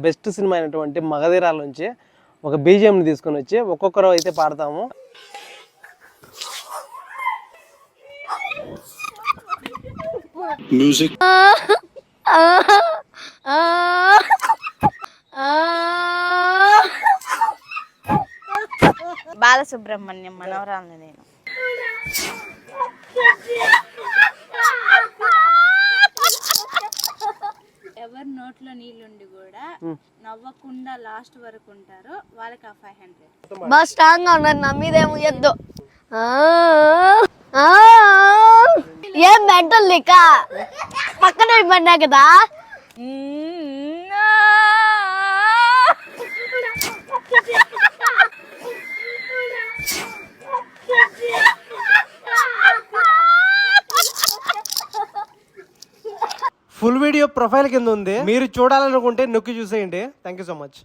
Best cinema అయినటువంటి మగధీరాల నుంచి ఒక బీజిఎంని తీసుకొని వచ్చి ఒక్కొక్కరు అయితే పాడతాము. మ్యూజిక్ బాలసుబ్రహ్మణ్యం మనవరాలని నేను. ఎవరి నోట్లో నీళ్ళుండి కూడా నవ్వకుండా లాస్ట్ వరకు ఉంటారో వాళ్ళకి ఆ 500. బాగా స్ట్రాంగ్ గా ఉన్నారు, నా మీద ఏమో ఎద్దు. ఏం మెంటల్ లేక పక్కన పడినా కదా. ఫుల్ వీడియో ప్రొఫైల్ కింద ఉంది, మీరు చూడాలనుకుంటే నొక్కి చూసేయండి. Thank you so much.